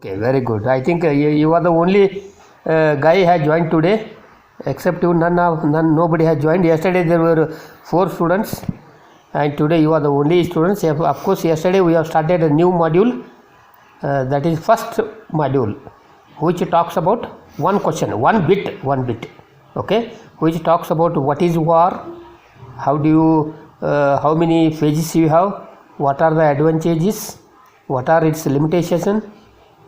Okay, very good. I think you are the only guy has joined today, except you. Nobody has joined. Yesterday there were 4 students, and today you are the only students. Of course, yesterday we have started a new module. That is first module, which talks about one question, one bit. Okay, which talks about what is war, how do you, how many phases you have, what are the advantages, what are its limitations,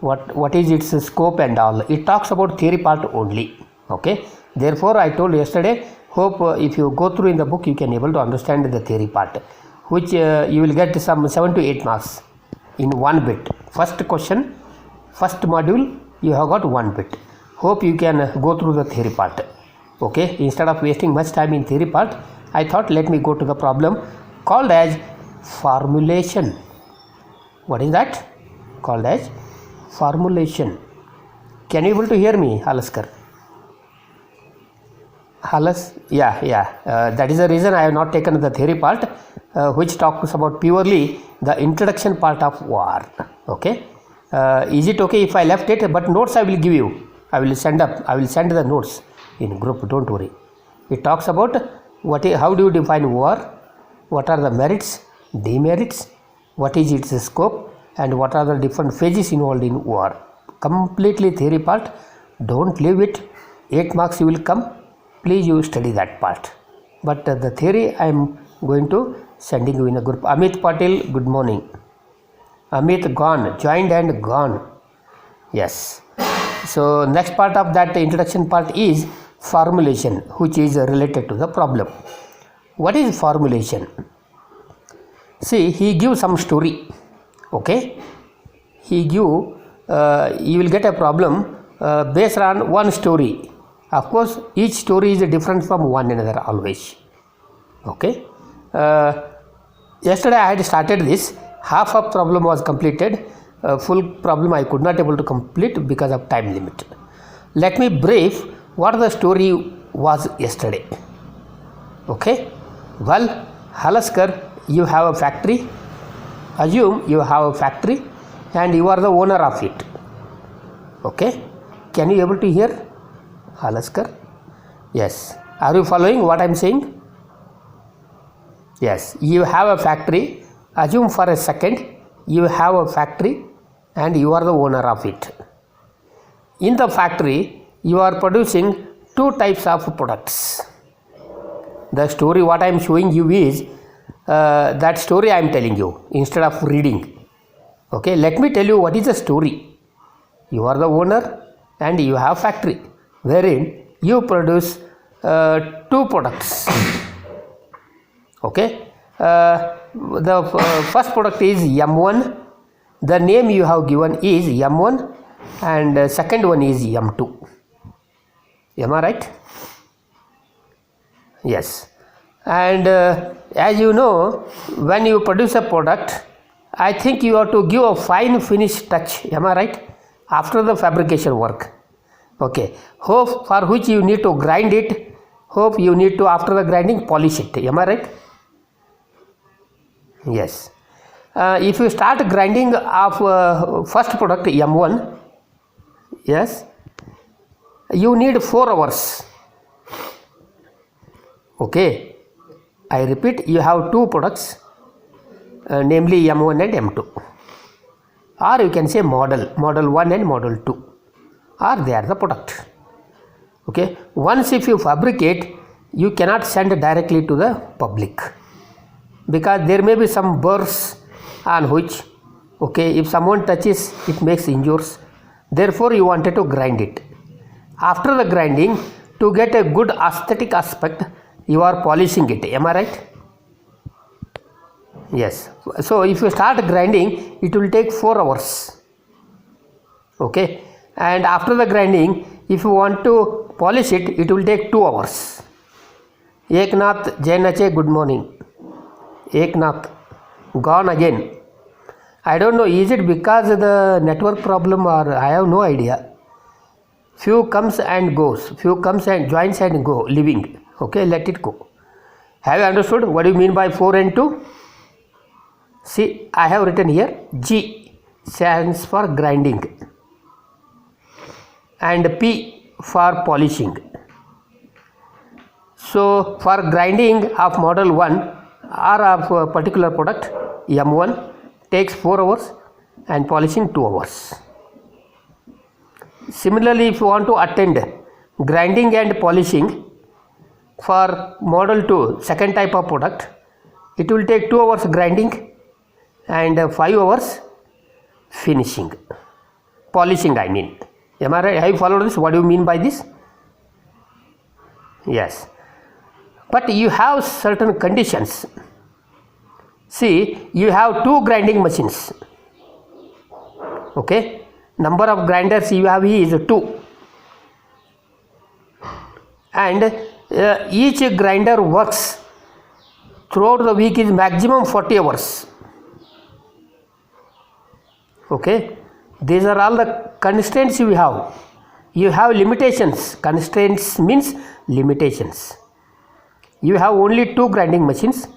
what is its scope and all. It talks about theory part only. Okay, therefore I told yesterday, hope if you go through in the book you can able to understand the theory part, which you will get some 7 to 8 marks in one bit. First question, first module, you have got one bit. Hope you can go through the theory part. Okay, instead of wasting much time in theory part, I thought let me go to the problem called as formulation. What is that? Called as formulation. Can you able to hear me, Halaskar? That is the reason I have not taken the theory part, which talks about purely the introduction part of war. Okay, is it okay if I left it? But notes I will give you. I will send the notes in group. Don't worry. It talks about how do you define war, what are the merits, demerits, what is its scope, and what are the different phases involved in war. Completely theory part. Don't leave it. 8 marks you will come. Please you study that part. But the theory I am going to sending you in a group. Amit Patil, good morning. Amit gone, joined and gone. Yes. So next part of that introduction part is formulation, which is related to the problem. What is formulation? See, he gives some story. Okay, he give you will get a problem based on one story. Of course, each story is different from one another always. Okay, yesterday I had started this. Half of problem was completed. Full problem I could not able to complete because of time limit. Let me brief what the story was yesterday. Okay, well, Halaskar, you have a factory. Assume you have a factory and you are the owner of it. Okay, can you able to hear, Halaskar? Yes. Are you following what I am saying? Yes. You have a factory. Assume for a second you have a factory and you are the owner of it. In the factory you are producing 2 types of products. The story what I am showing you is that story I am telling you instead of reading. Okay, let me tell you what is the story. You are the owner and you have factory wherein you produce 2 products. Okay, the first product is M1. The name you have given is M1 and second one is M2. Am I right? Yes. And as you know, when you produce a product, I think you have to give a fine finish touch. Am I right? After the fabrication work. Okay. Hope for which you need to grind it. Hope you need to, after the grinding, polish it. Am I right? Yes. If you start grinding of first product M1, yes, you need 4 hours. Okay, I repeat, you have 2 products, namely M1 and M2, or you can say model 1 and model 2, or they are the product. Okay, once if you fabricate, you cannot send directly to the public because there may be some burrs on which, okay, if someone touches it makes injuries. Therefore you wanted to grind it. After the grinding, to get a good aesthetic aspect, you are polishing it. Am I right? Yes. So if you start grinding, it will take 4 hours. Okay, and after the grinding, if you want to polish it, it will take 2 hours. Eknath Jainache, good morning. Eknath, gone again. I don't know, is it because of the network problem or I have no idea. Few comes and goes, few comes and joins and go, leaving. Okay, let it go. Have you understood what do you mean by 4 and 2? See, I have written here G stands for grinding. and P for polishing. So for grinding of model 1 or of a particular product M1 takes 4 hours and polishing 2 hours. Similarly, if you want to attend grinding and polishing for model 2 second type of product, it will take 2 hours grinding and 5 hours finishing, polishing I mean. Am I right? Have you followed this? What do you mean by this? Yes. But you have certain conditions. See, you have 2 grinding machines. Okay. Number of grinders you have is 2. And each grinder works throughout the week is maximum 40 hours. Okay. These are all the constraints you have. You have limitations. Constraints means limitations. You have only 2 grinding machines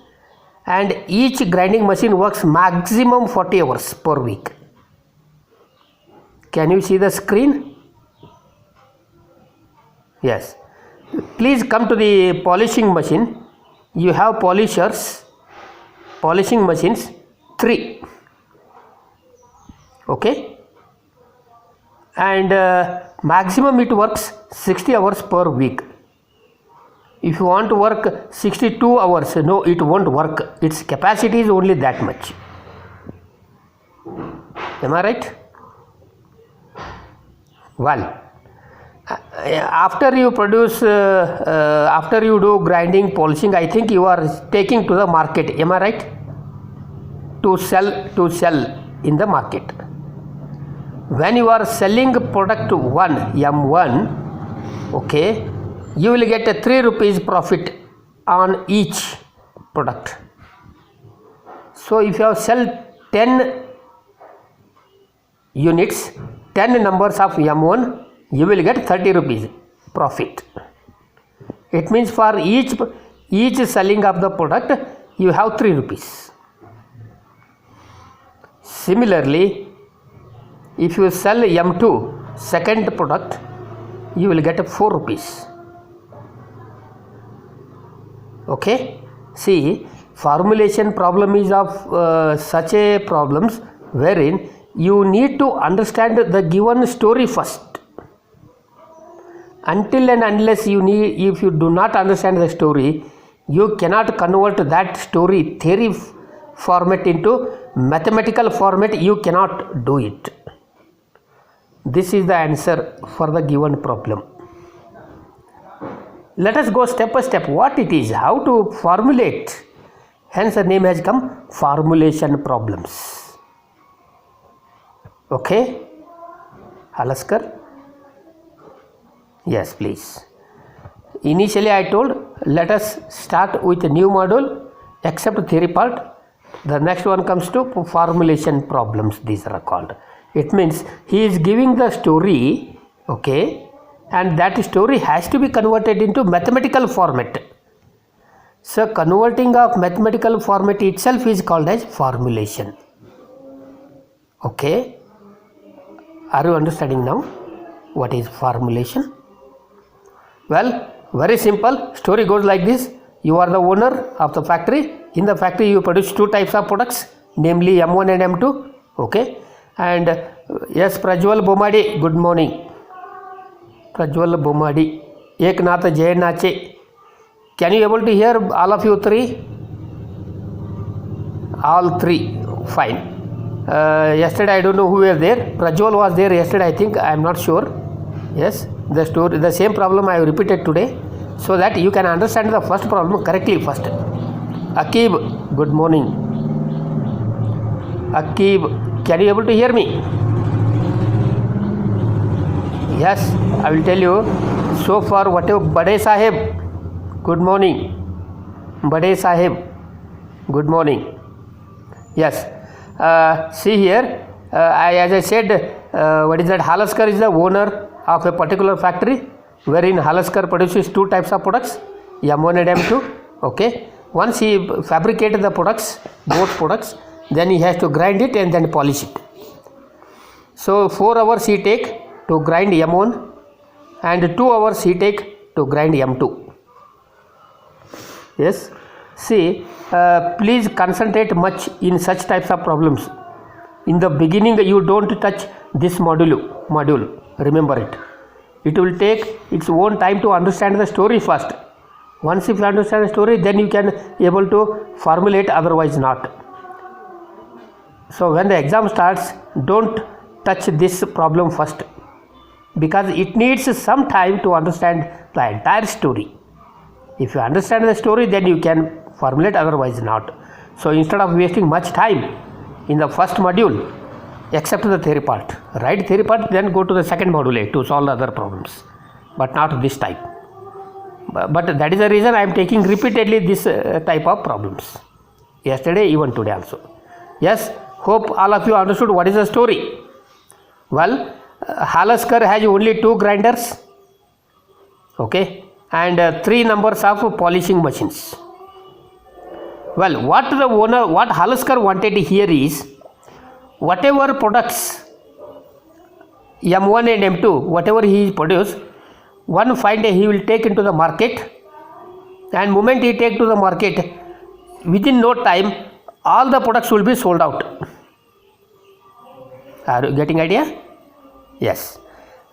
and each grinding machine works maximum 40 hours per week. Can you see the screen? Yes. Please come to the polishing machine. You have polishers, polishing machines 3. Okay. And maximum it works 60 hours per week. If you want to work 62 hours, no, it won't work. Its capacity is only that much. Am I right? Well, after you produce, after you do grinding, polishing, I think you are taking to the market. Am I right? To sell in the market. When you are selling product 1 M1, okay, you will get a 3 rupees profit on each product. So if you have sell 10 units, 10 numbers of M1, you will get 30 rupees profit. It means for each selling of the product, you have 3 rupees. Similarly, if you sell M2 second product, you will get 4 rupees. Okay. See, formulation problem is of such a problems wherein you need to understand the given story first. Until and unless if you do not understand the story, you cannot convert that story theory format into mathematical format. You cannot do it. This is the answer for the given problem. Let us go step by step what it is, how to formulate. Hence the name has come, formulation problems. Okay, Halaskar? Yes, please. Initially I told let us start with a new module except theory part. The next one comes to formulation problems, these are called. It means he is giving the story, okay, and that story has to be converted into mathematical format. So converting of mathematical format itself is called as formulation. Okay. Are you understanding now what is formulation? Well, very simple. Story goes like this. You are the owner of the factory. In the factory you produce 2 types of products, namely M1 and M2. Okay. And yes, Prajwal Bomadi, good morning. Prajwal Bomadi. Eknath Jay Nache. Can you able to hear all of you 3? All 3. Fine. Yesterday I don't know who were there. Prajwal was there yesterday, I think. I am not sure. Yes, the same problem I have repeated today, so that you can understand the first problem correctly first. Akib, good morning. Akib, can you able to hear me? Yes, I will tell you. So far, whatever Bade Sahib, good morning. Bade Sahib, good morning. Yes. See here, as I said, what is that? Halaskar is the owner of a particular factory wherein Halaskar produces 2 types of products, M1 and M2. Okay. Once he fabricated the products, both products, then he has to grind it and then polish it. So 4 hours he take to grind M1 and 2 hours he take to grind M2. Yes, see, please concentrate much in such types of problems. In the beginning you don't touch this module, remember it. It will take its own time to understand the story first. Once if you understand the story, then you can able to formulate, otherwise not. So when the exam starts, don't touch this problem first, because it needs some time to understand the entire story. If you understand the story, then you can formulate, otherwise not. So instead of wasting much time in the first module, except the theory part, write theory part, then go to the second module A to solve other problems, but not this type. But that is the reason I am taking repeatedly this type of problems, yesterday, even today also. Yes, hope all of you understood what is the story. Well, Halaskar has only 2 grinders, okay, and 3 numbers of polishing machines. Well, what Halaskar wanted here is, whatever products M1 and M2, whatever he produce, one fine day he will take into the market, and moment he take to the market, within no time all the products will be sold out. Are you getting idea? Yes.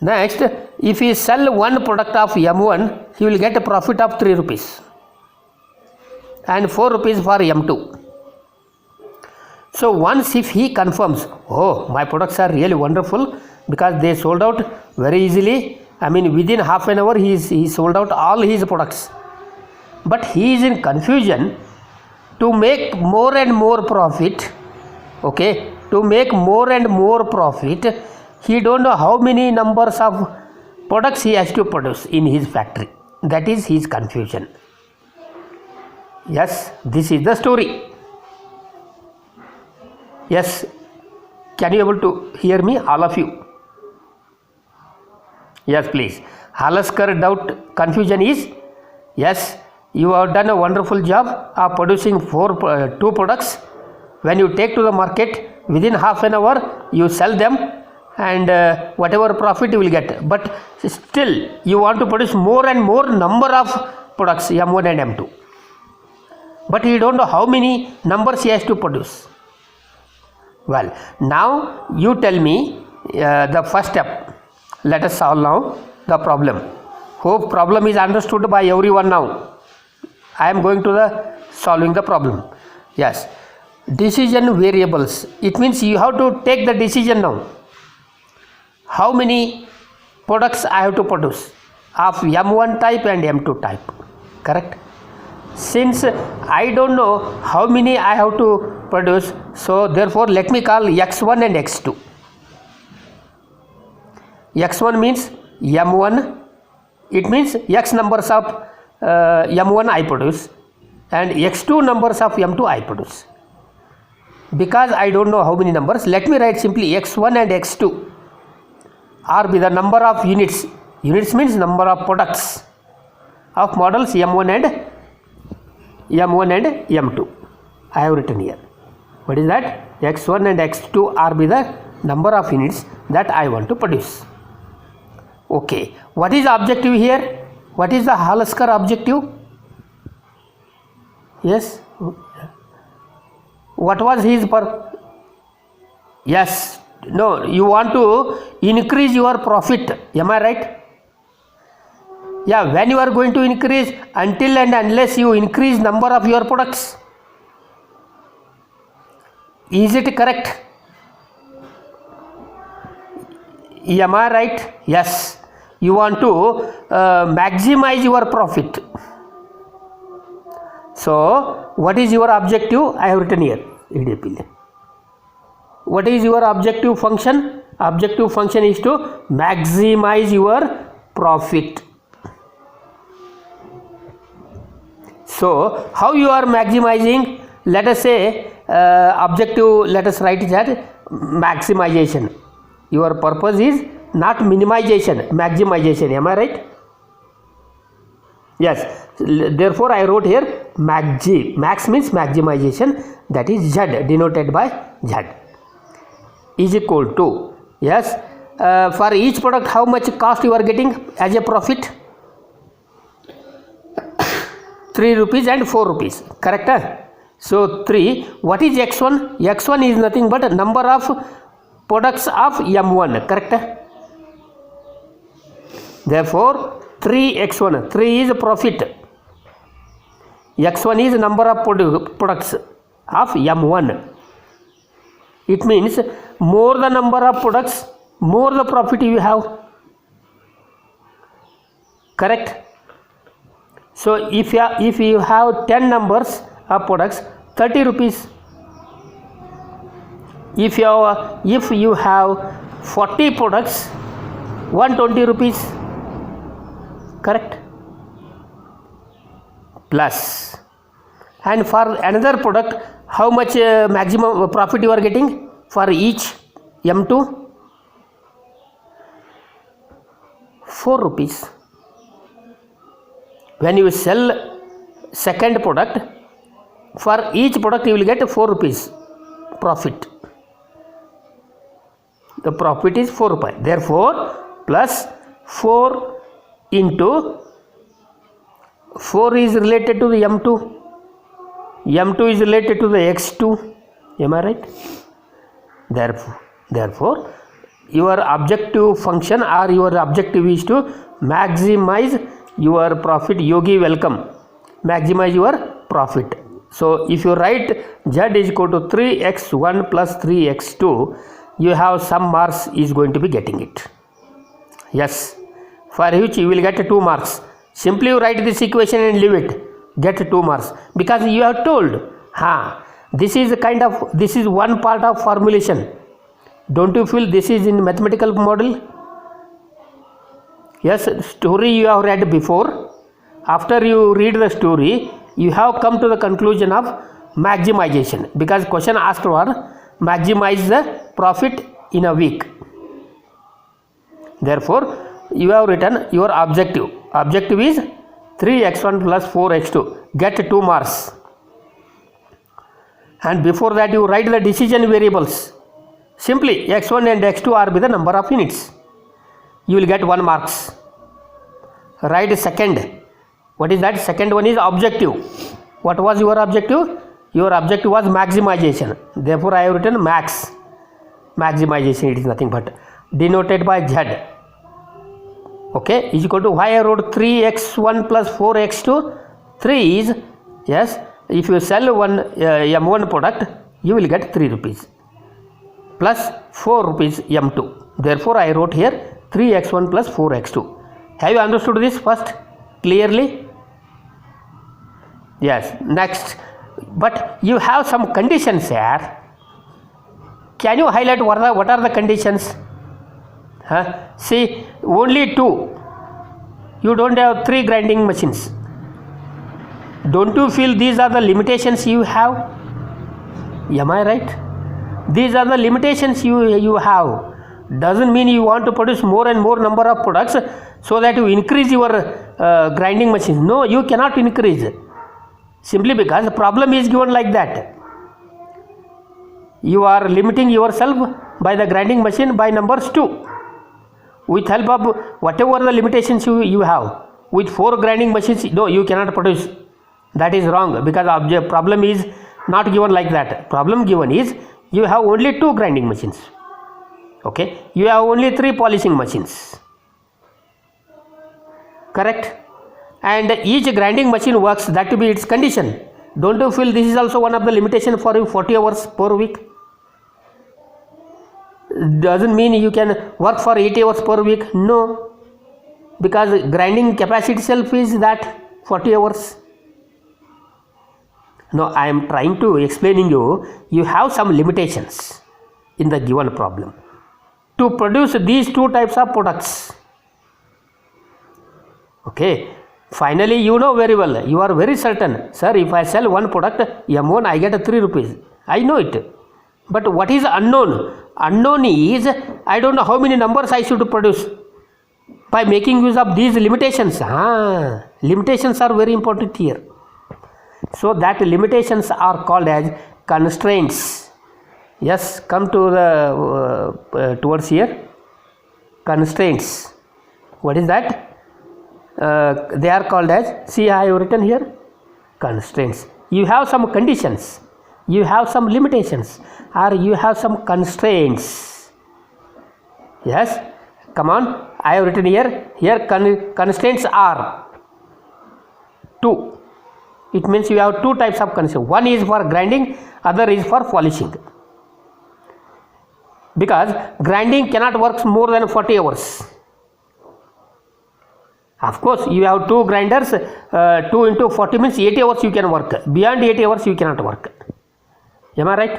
Next, if he sell one product of M1, he will get a profit of 3 rupees and 4 rupees for M2. So once if he confirms, oh, my products are really wonderful because they sold out very easily, I mean within half an hour he sold out all his products, but he is in confusion to make more and more profit, okay, to make more and more profit. He don't know how many numbers of products he has to produce in his factory. That is his confusion. Yes, this is the story. Yes, can you able to hear me, all of you? Yes, please. Halaskar doubt, confusion is, yes, you have done a wonderful job of producing 2 products. When you take to the market, within half an hour you sell them, and whatever profit you will get. But still you want to produce more and more number of products, M1 and M2. But you don't know how many numbers he has to produce. Well, now you tell me the first step. Let us solve now the problem. Hope problem is understood by everyone now. I am going to the solving the problem. Yes, decision variables. It means you have to take the decision now. How many products I have to produce of M1 type and M2 type, correct? Since I don't know how many I have to produce, so therefore let me call X1 and X2. X1 means M1, it means X numbers of M1 I produce, and X2 numbers of M2 I produce. Because I don't know how many numbers, let me write simply X1 and X2 are be the number of units. Units means number of products of models M1 and M2. I have written here. What is that? X1 and X2 are be the number of units that I want to produce. Okay. What is the objective here? What is the Halaskar objective? Yes. What was his Yes. No, you want to increase your profit. Am I right? Yeah, when you are going to increase, until and unless you increase number of your products. Is it correct? Am I right? Yes. You want to maximize your profit. So, what is your objective? I have written here. What is your objective function? Objective function is to maximize your profit. So, how you are maximizing? Let us say objective, let us write it as maximization. Your purpose is not minimization, maximization. Am I right? Yes. Therefore, I wrote here max means maximization, that is Z, denoted by Z, is equal to, yes, for each product how much cost you are getting as a profit? 3 rupees and 4 rupees, correct? So 3, what is x1? x1 is nothing but number of products of m1, correct? Therefore 3x1, 3 is profit, x1 is number of products of m1. It means more the number of products, more the profit you have, correct? So if you have 10 numbers of products, 30 rupees. If you have 40 products, 120 rupees, correct? Plus, and for another product, how much maximum profit you are getting for each m2? 4 rupees. When you sell second product, for each product you will get 4 rupees profit. The profit is 4 rupees. Therefore, plus 4 into 4 is related to the m2. m2 is related to the x2. Am I right? Therefore, your objective function or your objective is to maximize your profit. Yogi, welcome. Maximize your profit. So if you write z is equal to 3x1 plus 3x2, you have some marks is going to be getting it. Yes, for which you will get 2 marks. Simply you write this equation and leave it, get 2 marks, because you have told this is one part of formulation. Don't you feel this is in mathematical model? Yes, story you have read before. After you read the story, you have come to the conclusion of maximization, because question asked for maximize the profit in a week. Therefore, you have written your objective. Objective is 3x1 plus 4x2. Get 2 marks. And before that, you write the decision variables. Simply x1 and x2 are the number of units. You will get 1 marks. Write second. What is that? Second one is objective. What was your objective? Your objective was maximization. Therefore, I have written max. Maximization, it is nothing but denoted by z. Okay, is equal to why I wrote 3x1 plus 4x2. 3 is, yes, if you sell one m1 product, you will get 3 rupees plus 4 rupees m2. Therefore, I wrote here 3x1 plus 4x2. Have you understood this first clearly? Yes. Next, but you have some conditions here. Can you highlight what are the conditions? See, only 2. You don't have 3 grinding machines. Don't you feel these are the limitations you have? Am I right? These are the limitations you have. Doesn't mean you want to produce more and more number of products so that you increase your grinding machines. No, you cannot increase. Simply because the problem is given like that. You are limiting yourself by the grinding machine by numbers 2. With help of whatever the limitations you have. With 4 grinding machines, no, you cannot produce. That is wrong, because the problem is not given like that. Problem given is you have only 2 grinding machines. Okay, you have only 3 polishing machines. Correct? And each grinding machine works, that to be its condition. Don't you feel this is also one of the limitation for you, 40 hours per week? Doesn't mean you can work for 80 hours per week. No, because grinding capacity itself is that 40 hours. No, I am trying to explaining you have some limitations in the given problem to produce these 2 types of products. Okay, finally you know very well, you are very certain, sir, if I sell one product M1, I get 3 rupees. I know it. But what is unknown? Unknown is, I don't know how many numbers I should produce by making use of these limitations. Limitations are very important here. So that limitations are called as constraints. Yes, come to the towards here. constraints. What is that? They are called as, see, I have written here, constraints. You have some conditions, you have some limitations, or you have some constraints. Yes, come on, I have written here constraints are two. It means you have two types of constraints. One is for grinding, other is for polishing. Because grinding cannot work more than 40 hours. Of course, you have two grinders, 2 into 40 means 80 hours you can work. Beyond 80 hours you cannot work. Am I right?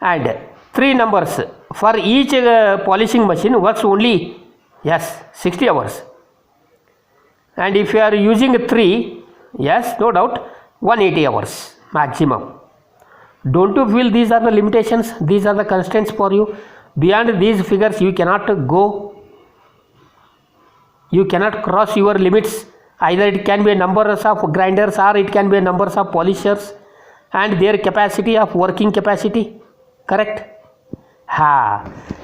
And 3 numbers for each polishing machine works only, yes, 60 hours. And if you are using 3, yes, no doubt, 180 hours maximum. Don't you feel these are the limitations? These are the constraints for you. Beyond these figures you cannot go. You cannot cross your limits. Either it can be numbers of grinders or it can be numbers of polishers and their capacity of working capacity. Correct?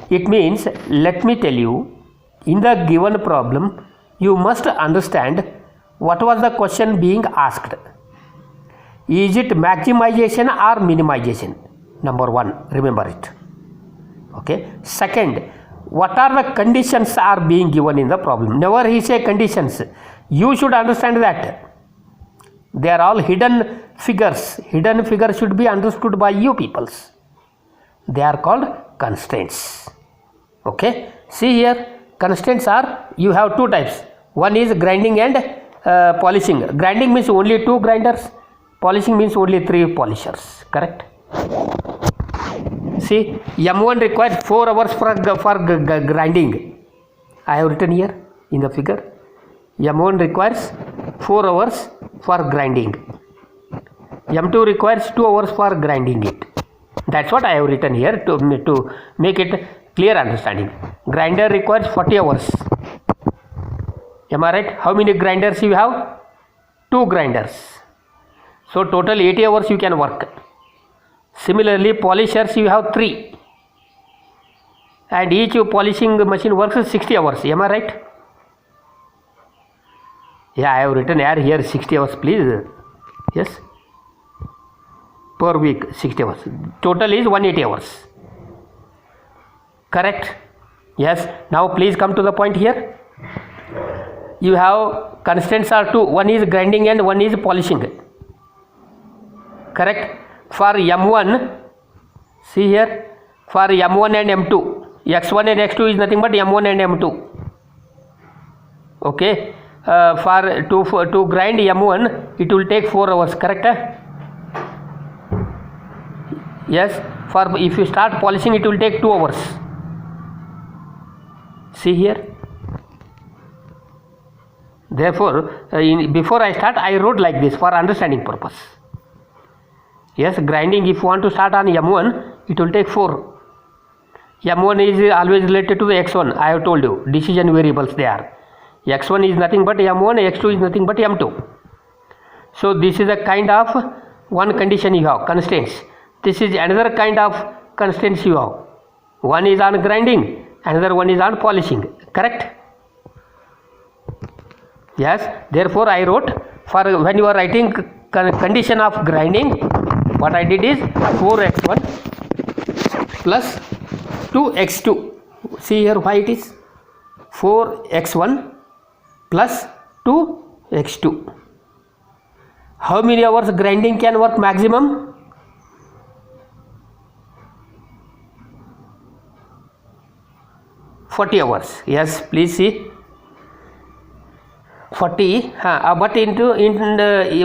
It means, let me tell you, in the given problem you must understand what was the question being asked. Is it maximization or minimization? Number 1, remember it. Okay. Second, what are the conditions are being given in the problem? Never he say conditions. You should understand that they are all hidden figures. Hidden figures should be understood by you peoples. They are called constraints. Okay. See here, constraints are, you have two types. One is grinding and polishing. Grinding means only 2 grinders. Polishing means only 3 polishers. Correct? See, M1 requires 4 hours for grinding. I have written here in the figure. M1 requires 4 hours for grinding. M2 requires 2 hours for grinding it. That's what I have written here to make it clear understanding. Grinder requires 40 hours. Am I right? How many grinders you have? 2 grinders. So total 80 hours you can work. Similarly, polishers you have 3. And each polishing machine works 60 hours. Am I right? Yeah, I have written here 60 hours, please. Yes. Per week 60 hours. Total is 180 hours. Correct? Yes. Now please come to the point here. You have constraints are 2. One is grinding and one is polishing. Correct? For M1, see here, for M1 and M2, X1 and X2 is nothing but M1 and M2. Okay. To grind M1, it will take 4 hours. Correct? Yes. For if you start polishing, it will take 2 hours. See here. Therefore, before I start, I wrote like this for understanding purpose. Yes, grinding, if you want to start on M1, it will take 4. M1 is always related to the X1. I have told you, decision variables they are. X1 is nothing but M1, X2 is nothing but M2. So this is a kind of one condition you have, constraints. This is another kind of constraints you have. One is on grinding, another one is on polishing. Correct? Yes, therefore I wrote, for when you are writing condition of grinding, what I did is 4x1 plus 2x2. See here why it is 4x1 plus 2x2. How many hours grinding can work maximum? $40 hours. Yes, please see. 40, but in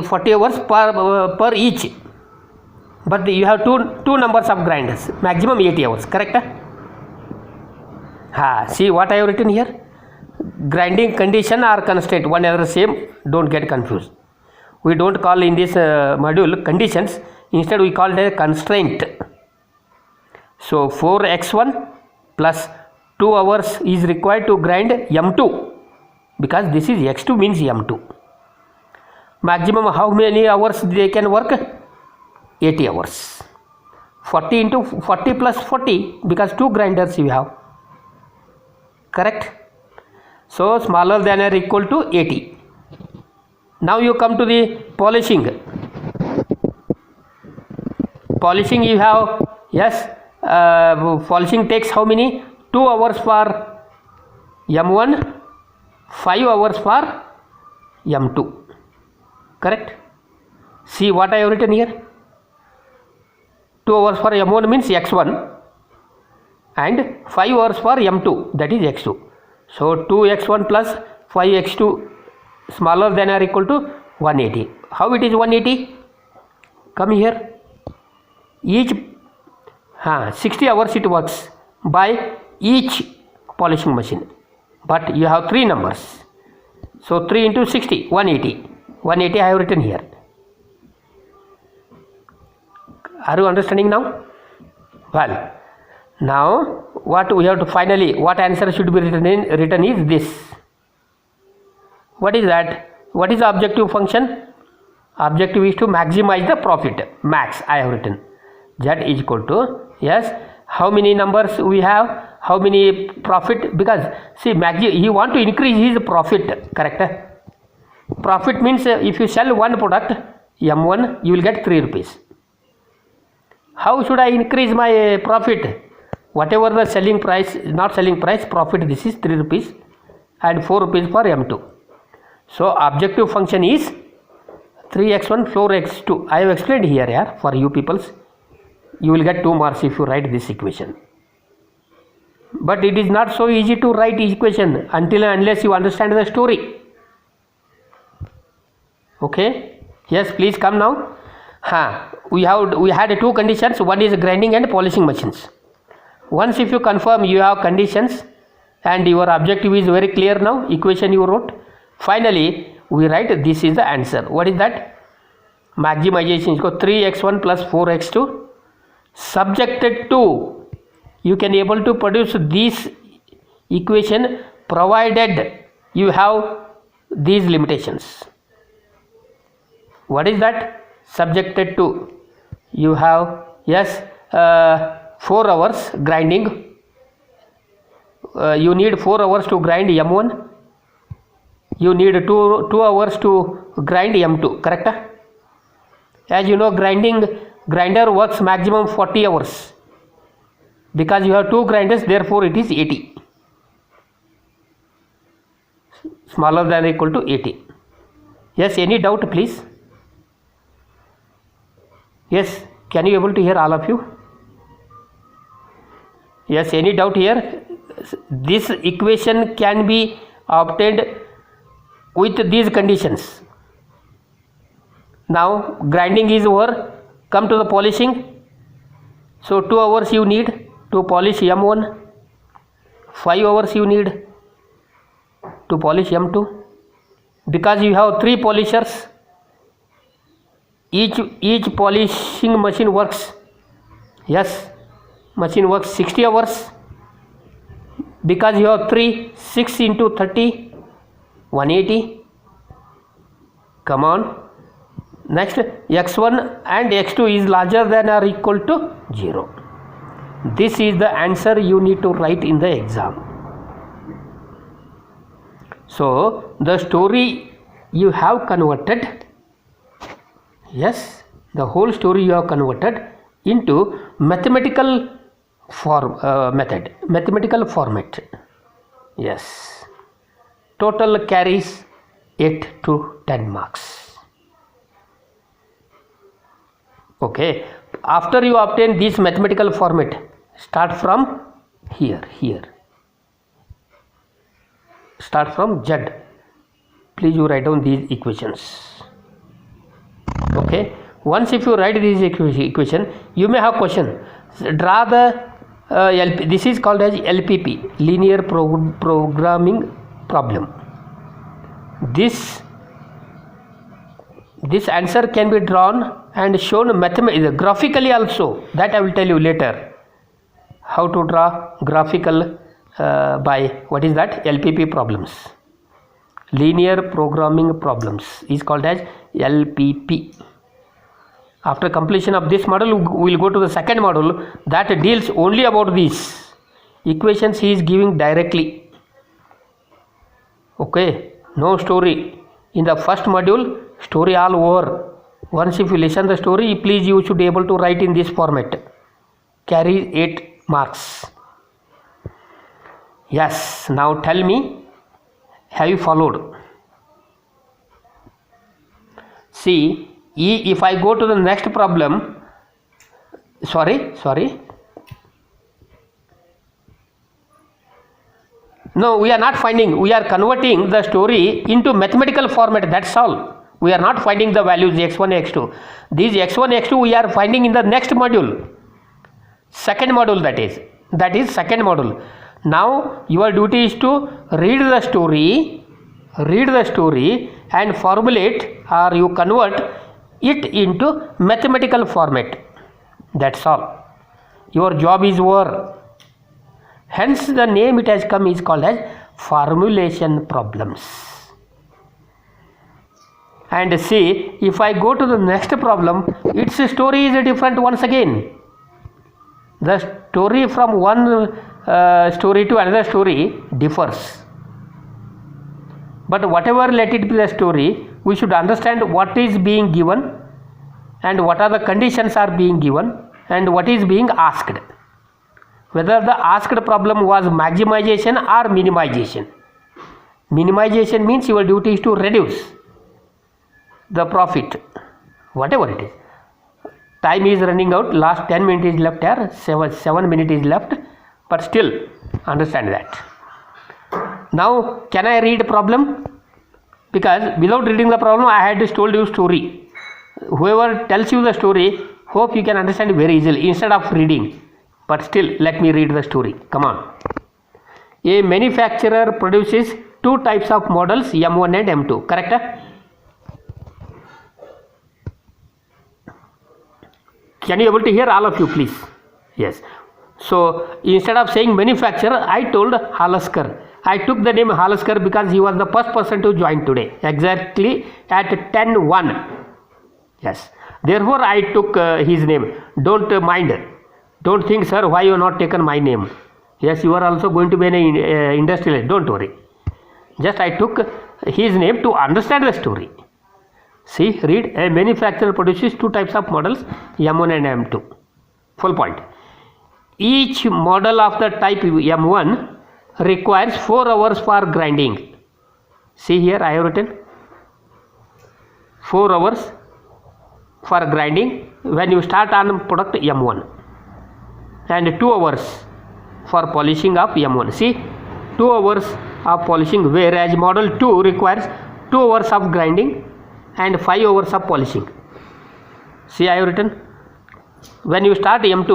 40 hours per each. But you have two numbers of grinders, maximum 80 hours. Correct? See what I have written here. Grinding condition or constraint, one other same. Don't get confused. We don't call in this module conditions. Instead, we call it a constraint. So 4x1 plus 2 hours is required to grind M2. Because this is X2 means M2. Maximum how many hours they can work? 80 hours. 40 into 40 plus 40, because 2 grinders you have. correct? So smaller than or equal to 80. Now you come to the polishing. Polishing you have, yes, polishing takes how many? 2 hours for M1, 5 hours for M2, correct? See what I have written here. 2 hours for M1 means X1 and 5 hours for M2, that is X2. So 2x1 plus 5x2 smaller than or equal to 180. How it is 180? Come here. Each 60 hours it works by each polishing machine, but you have 3 numbers. So 3 into 60, 180. 180 I have written here. Are you understanding now? Well, now what we have to finally, what answer should be written is this. What is that? What is the objective function? Objective is to maximize the profit. Max I have written. Z is equal to, yes, how many numbers we have, how many profit, because see he want to increase his profit, correct? Profit means if you sell one product M1 you will get 3 rupees. How should I increase my profit? Whatever the selling price, not selling price, profit, this is 3 rupees and 4 rupees for M2. So objective function is 3x1 4x2. I have explained here, yeah, for you peoples. You will get 2 marks if you write this equation. But it is not so easy to write equation until and unless you understand the story. Okay? Yes, please come now. We had 2 conditions. One is grinding and polishing machines. Once if you confirm you have conditions and your objective is very clear now, equation you wrote, finally we write this is the answer. What is that? Maximization is 3x1 plus 4x2 subjected to, you can able to produce this equation provided you have these limitations. What is that? Subjected to, you have, yes, 4 hours grinding. You need 4 hours to grind M1. You need 2 hours to grind M2, correct? As you know, grinder works maximum 40 hours. Because you have 2 grinders, therefore it is 80. Smaller than or equal to 80. Yes, any doubt please? Yes, can you able to hear all of you? Yes, any doubt here? This equation can be obtained with these conditions. Now grinding is over, come to the polishing. So 2 hours you need to polish M1, 5 hours you need to polish M2. Because you have 3 polishers, each polishing machine works, yes, machine works 60 hours. Because you have 3, 6 into 30, 180. Come on. Next, x1 and x2 is larger than or equal to 0. This is the answer you need to write in the exam. So the story you have converted, yes, the whole story you have converted into mathematical mathematical format. Yes, total carries 8 to 10 marks. Okay, after you obtain this mathematical format, start from here. Start from Z. Please you write down these equations. Okay, once if you write this equation, you may have question. Draw the this is called as LPP, linear programming problem. This answer can be drawn and shown graphically also. That I will tell you later. How to draw graphical by what is that? LPP problems. Linear programming problems is called as LPP. After completion of this model, we will go to the second model that deals only about these equations he is giving directly. Okay, no story. In the first module, story all over. Once if you listen the story, please you should be able to write in this format. Carry 8 marks. Yes, now tell me, have you followed? See, if I go to the next problem, sorry. No, we are not finding, we are converting the story into mathematical format, that's all. We are not finding the values x1, x2. These x1, x2 we are finding in the next module. Second module that is second module. Now your duty is to read the story and formulate or you convert it into mathematical format. That's all. Your job is over. Hence the name it has come is called as formulation problems. And see, if I go to the next problem, its story is different once again. The story from one story to another story differs. But whatever let it be the story, we should understand what is being given and what are the conditions are being given and what is being asked. Whether the asked problem was maximization or minimization. Minimization means your duty is to reduce the profit, whatever it is. Time is running out, last 10 minutes is left here, 7 minutes is left, but still understand that. Now can I read problem? Because without reading the problem I had just told you story. Whoever tells you the story, hope you can understand very easily instead of reading. But still let me read the story. Come on. A manufacturer produces 2 types of models, M1 and M2. Correct? Can you able to hear all of you please? Yes. So instead of saying manufacturer, I told Halaskar. I took the name Halaskar because he was the first person to join today. Exactly at 10:01. Yes. Therefore I took his name. Don't mind. Don't think, sir, why you have not taken my name. Yes, you are also going to be an industrialist. Don't worry. Just I took his name to understand the story. See, read. A manufacturer produces 2 types of models, M1 and M2. Full point. Each model of the type M1 requires 4 hours for grinding. See here, I have written 4 hours for grinding when you start on product M1 and 2 hours for polishing of M1. See, 2 hours of polishing, whereas model 2 requires 2 hours of grinding and 5 hours of polishing. See, I have written when you start M2,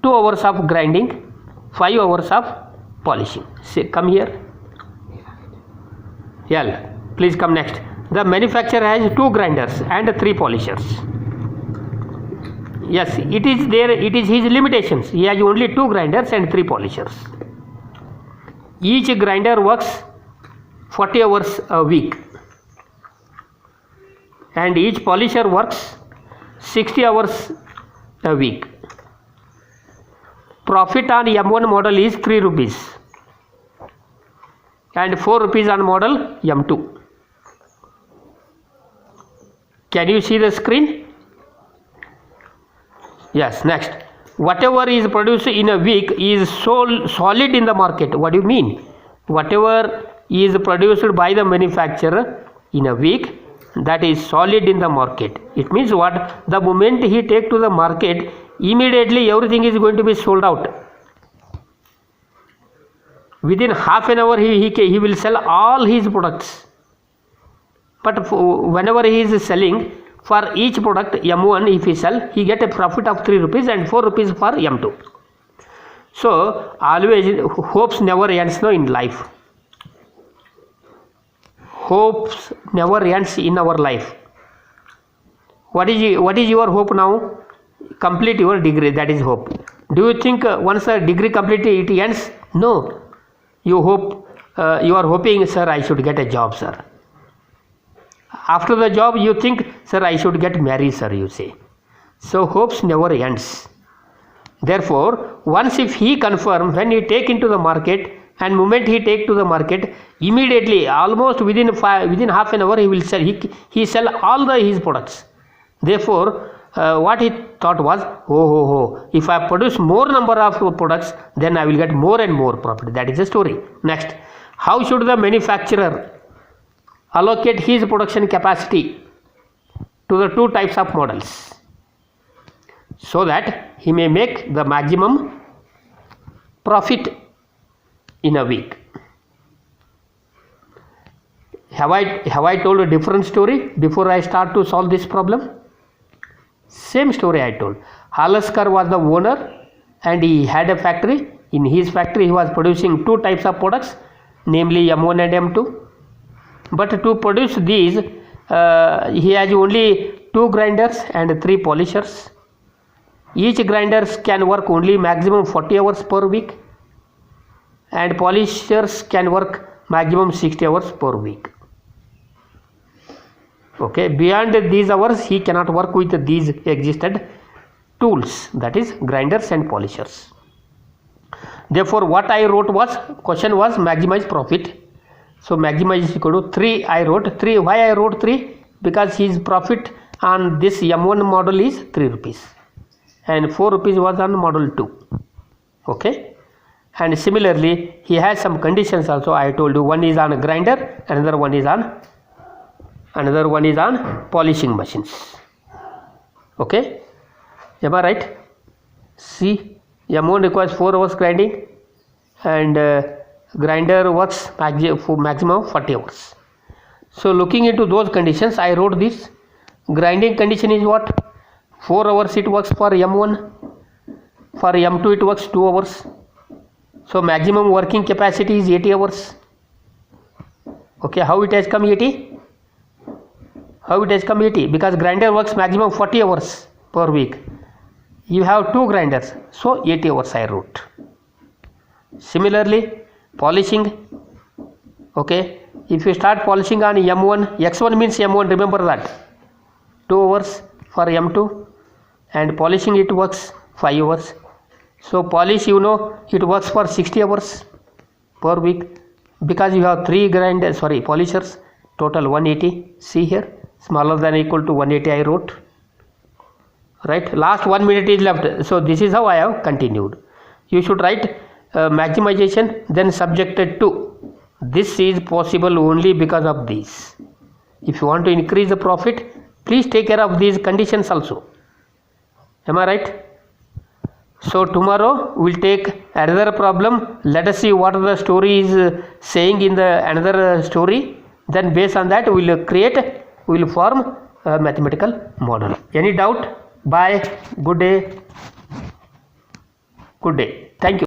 2 hours of grinding, 5 hours of polishing. See, come here. Yeah, please come next. The manufacturer has 2 grinders and 3 polishers. Yes, it is there. It is his limitations. He has only 2 grinders and 3 polishers. Each grinder works 40 hours a week. And each polisher works 60 hours a week. Profit on M1 model is 3 rupees and 4 rupees on model M2. Can you see the screen? Yes, next. Whatever is produced in a week is sold solid in the market. What do you mean? Whatever is produced by the manufacturer in a week, that is solid in the market. It means what? The moment he take to the market, immediately everything is going to be sold out. Within half an hour he will sell all his products. But whenever he is selling, for each product M1 if he sell, he get a profit of 3 rupees and 4 rupees for M2. So always hopes never ends in life. Hopes never ends in our life. What is your hope now? Complete your degree, that is hope. Do you think once a degree completed it ends? No. You hope, you are hoping, sir, I should get a job, sir. After the job you think, sir, I should get married, sir, you say. So hopes never ends. Therefore, once if he confirm, when he take into the market, and moment he take to the market, immediately almost within half an hour he will sell, he sell all his products. Therefore what he thought was, if I produce more number of products, then I will get more and more profit. That is the story. Next, how should the manufacturer allocate his production capacity to the two types of models so that he may make the maximum profit in a week? Have I told a different story before I start to solve this problem? Same story I told. Halaskar was the owner and he had a factory. In his factory he was producing two types of products, namely M1 and M2. But to produce these he has only 2 grinders and 3 polishers. Each grinders can work only maximum 40 hours per week and polishers can work maximum 60 hours per week. Okay, beyond these hours he cannot work with these existed tools, that is grinders and polishers. Therefore what I wrote was, question was maximize profit. So maximize is equal to 3. I wrote 3. Why I wrote 3? Because his profit on this M1 model is 3 rupees and 4 rupees was on model 2. Okay, and similarly he has some conditions also. I told you, one is on a grinder, another one is on polishing machines. Okay, am I right? See, M1 requires 4 hours grinding and grinder works maximum 40 hours. So looking into those conditions, I wrote this. Grinding condition is what? 4 hours it works for M1, for M2 it works 2 hours. So maximum working capacity is 80 hours. Okay, how it has come 80? How it has come 80? Because grinder works maximum 40 hours per week. You have 2 grinders, so 80 hours I wrote. Similarly, polishing. Okay, if you start polishing on M1, X1 means M1, remember that. 2 hours for M2 and polishing it works 5 hours. So polish, you know, it works for 60 hours per week because you have 3 polishers, total 180. See here, smaller than or equal to 180 I wrote. Right, last 1 minute is left. So this is how I have continued. You should write maximization, then subjected to. This is possible only because of these. If you want to increase the profit, please take care of these conditions also. Am I right? So tomorrow we will take another problem. Let us see what the story is saying in the another story. Then based on that we will form a mathematical model. Any doubt? Bye. Good day. Good day. Thank you.